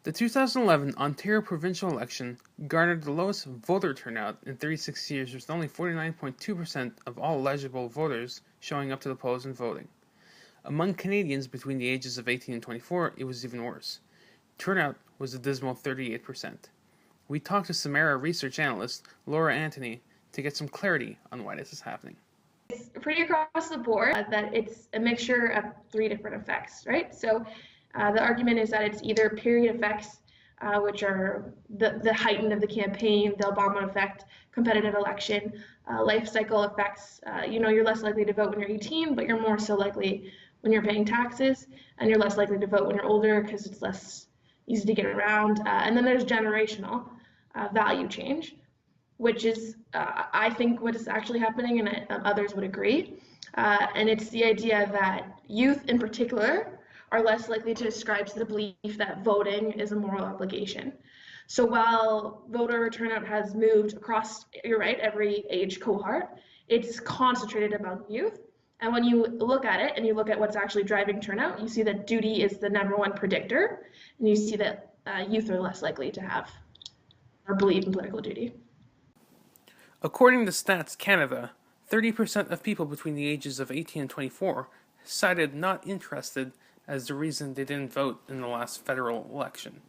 The 2011 Ontario provincial election garnered the lowest voter turnout in 36 years, with only 49.2% of all eligible voters showing up to the polls and voting. Among Canadians between the ages of 18 and 24, it was even worse. Turnout was a dismal 38%. We talked to Samara research analyst Laura Antony to get some clarity on why this is happening. It's pretty across the board that it's a mixture of three different effects, right? So the argument is that it's either period effects, which are the heightened of the campaign, the Obama effect, competitive election, life cycle effects. You're less likely to vote when you're 18, but you're more so likely when you're paying taxes, and you're less likely to vote when you're older because it's less easy to get around. And then there's generational value change, which is, I think, what is actually happening, and others would agree. And it's the idea that youth in particular are less likely to ascribe to the belief that voting is a moral obligation. So while voter turnout has moved across, you're right, every age cohort, it's concentrated among youth. And when you look at it and you look at what's actually driving turnout, you see that duty is the number one predictor, and you see that youth are less likely to have or believe in political duty. According to Stats Canada, 30% of people between the ages of 18 and 24 cited not interested as the reason they didn't vote in the last federal election.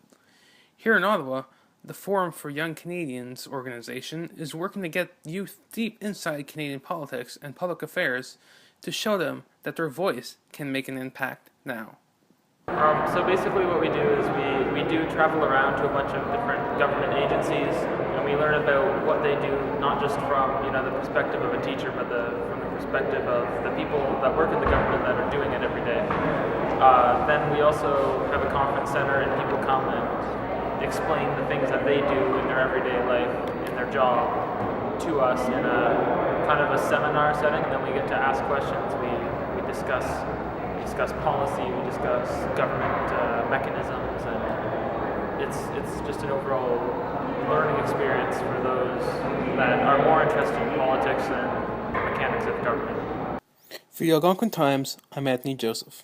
Here in Ottawa, the Forum for Young Canadians organization is working to get youth deep inside Canadian politics and public affairs to show them that their voice can make an impact now. So basically what we do is we do travel around to a bunch of different government agencies, and we learn about what they do, not just from the perspective of a teacher, but from the perspective of the people that work in the government that are doing it every day. Then we also have a conference center, and people come and explain the things that they do in their everyday life, in their job, to us in a kind of a seminar setting, and then we get to ask questions. We discuss policy, we discuss government mechanisms, and it's just an overall learning experience for those that are more interested in politics and the mechanics of government. For the Algonquin Times, I'm Anthony Joseph.